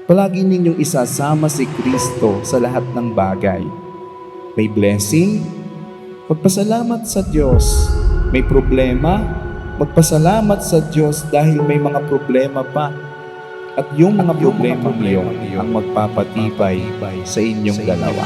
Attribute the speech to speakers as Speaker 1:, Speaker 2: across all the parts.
Speaker 1: Palagi ninyong isasama si Kristo sa lahat ng bagay. May blessing, magpasalamat sa Diyos. May problema, magpasalamat sa Diyos dahil may mga problema pa. At yung mga problema niyo ang magpapatibay sa inyong dalawa.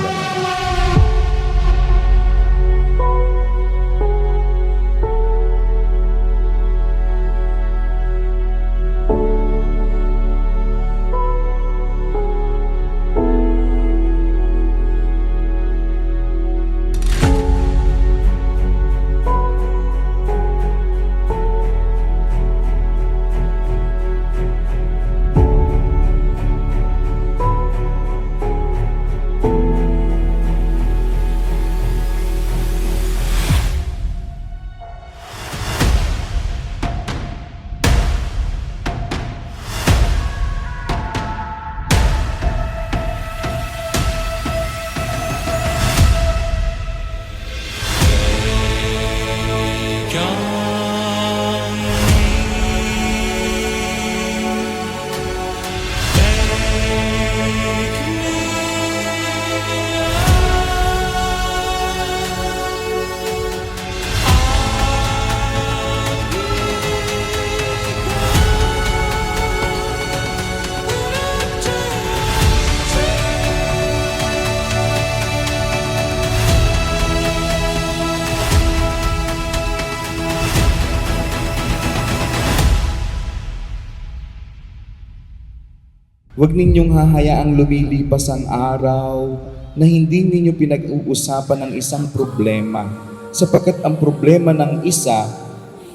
Speaker 1: Huwag ninyong hahayaang lumilipas ang araw na hindi ninyo pinag-uusapan ang isang problema, sapagkat ang problema ng isa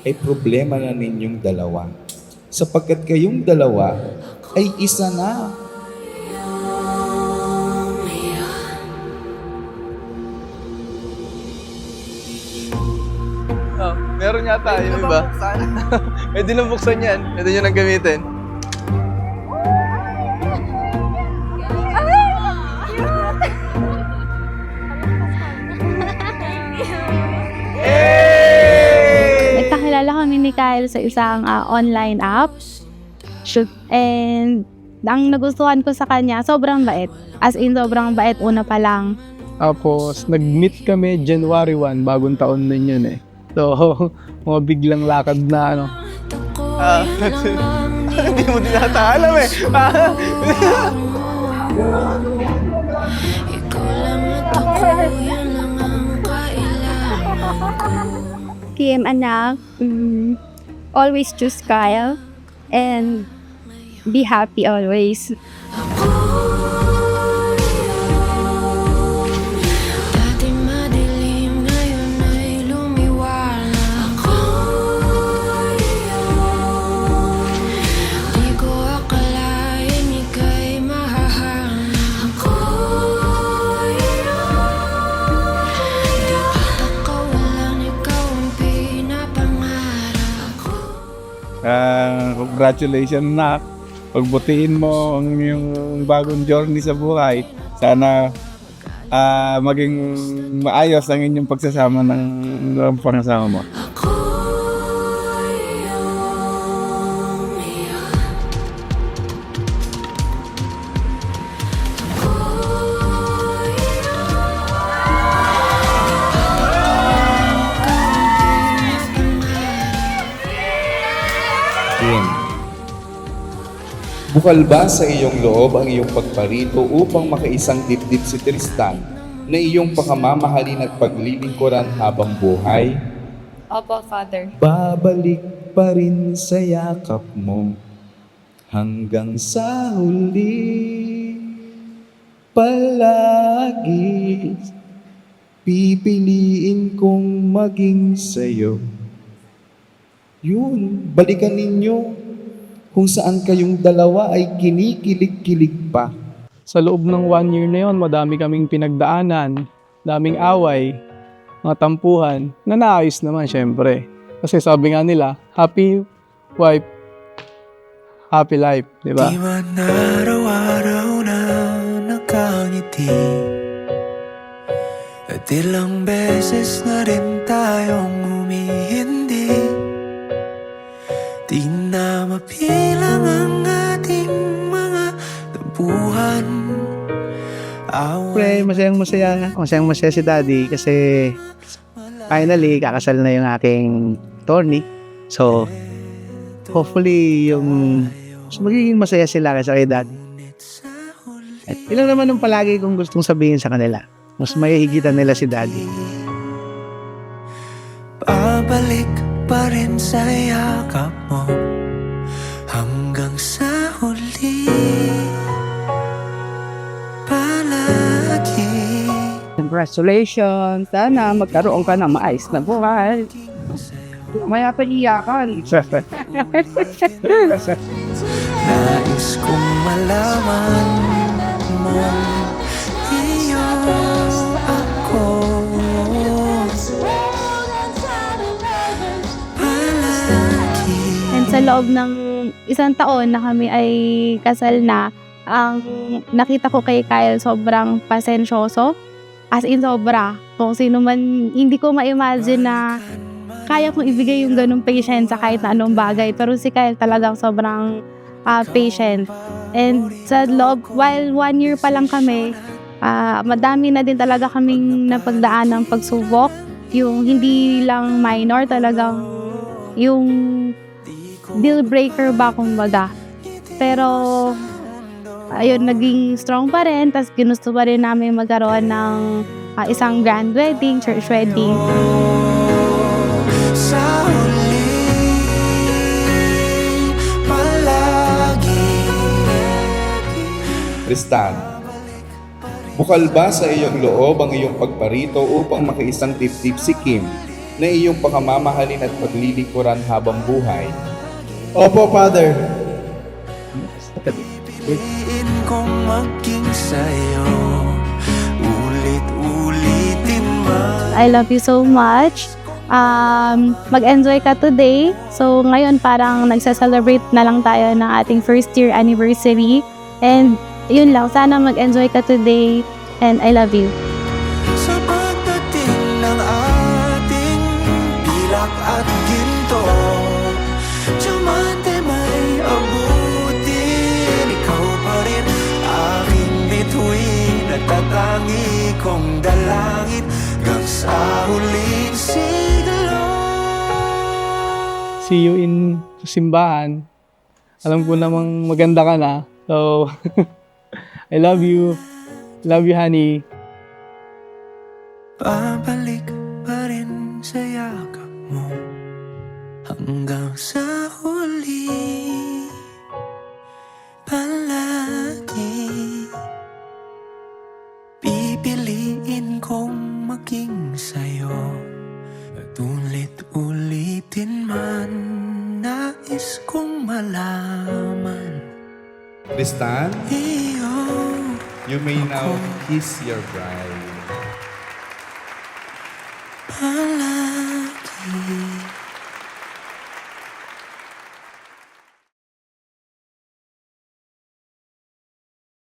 Speaker 1: ay problema na ninyong dalawa. Sapagkat kayong dalawa ay isa na.
Speaker 2: Oh, meron yata, yung iba. Pwede na buksan yan. Pwede nyo nang gamitin.
Speaker 3: Nagkakilala kami ni Kyle sa isang online app. And ang nagustuhan ko sa kanya, sobrang bait. As in, sobrang bait una pa lang.
Speaker 2: Tapos, nag-meet kami January 1, bagong taon din yun eh. So, mga biglang lakad na ano. Hindi mo din nata alam eh.
Speaker 3: TM anak, always choose Kyle and be happy always.
Speaker 4: Congratulations na. Pagbutihin mo ang iyong bagong journey sa buhay. Sana maging maayos ang inyong pagsasama ng pangasama mo.
Speaker 1: Bukal ba sa iyong loob ang iyong pagparito upang makaisang dibdib si Tristan na iyong pakamamahalin at paglilingkuran habang buhay?
Speaker 5: Opo, Father.
Speaker 1: Babalik pa rin sa yakap mo hanggang sa huli. Palagi pipiliin kong maging sa'yo. Yun, balikan ninyo kung saan kayong dalawa ay kinikilig-kilig pa.
Speaker 2: Sa loob ng 1 year na yon, madami kaming pinagdaanan, daming away, mga tampuhan, na naayos naman syempre. Kasi sabi nga nila, happy wife, happy life, di ba?
Speaker 6: Di man araw-araw na nakangiti, at ilang beses na rin tayong humihindi. Di na mapilang ang ating mga tampuhan.
Speaker 7: Pre, masayang-masaya si Daddy kasi finally kakasal na yung aking Tony. So, hopefully magiging masaya sila kasi kay Daddy. At ilang naman ang palagi kong gustong sabihin sa kanila. Mas mahihigitan nila si Daddy.
Speaker 6: Pabalik pa rin sa yakap mo hanggang sa huli. Palagi.
Speaker 8: Congratulations! Sana magkaroon ka ng maayos na buhay. Maya pa iyakan.
Speaker 6: Nais kong malaman mo iyo ako. Palagi.
Speaker 3: And sa loob ng isang taon na kami ay kasal na, ang nakita ko kay Kyle sobrang pasensyoso. As in sobra. Kung sino man, hindi ko ma-imagine na kaya kong ibigay yung ganung patience sa kahit na anong bagay. Pero si Kyle talagang sobrang patient. And sa loob, while 1 year pa lang kami, madami na din talaga kaming napagdaan ng pagsubok. Yung hindi lang minor, talagang yung deal breaker ba kumbaga. Pero ayun, naging strong pa rin. Tapos ginusto pa rin namin magkaroon ng isang grand wedding, church wedding.
Speaker 6: Sa huli, palagi.
Speaker 1: Tristan, bukal ba sa iyong loob ang iyong pagparito upang makiisang tip-tip si Kim na iyong pakamamahalin at paglilingkuran habang buhay?
Speaker 4: Opo, Father.
Speaker 6: Piliin kong maging sa'yo, ulit-ulitin man.
Speaker 3: I love you so much. Mag-enjoy ka today. So ngayon parang nagsa-celebrate na lang tayo ng ating first year anniversary. And yun lang, sana mag-enjoy ka today. And I love you.
Speaker 6: Sa pagdating ng ating pilak at ginto, diamante may abutin. Ikaw pa rin aking bituin at tatangi kong dalangin hanggang sa huling siglo.
Speaker 2: See you in simbahan. Alam ko namang maganda ka na. So, I love you. Love you, honey.
Speaker 6: Babalik pa rin sa yakap mo hanggang sa huli. Palagi pipiliin kong maging sa'yo at ulit-ulitin man. Nais kong malaman
Speaker 1: Tristan,
Speaker 6: iyo.
Speaker 1: you may now kiss your bride.
Speaker 6: Palagi.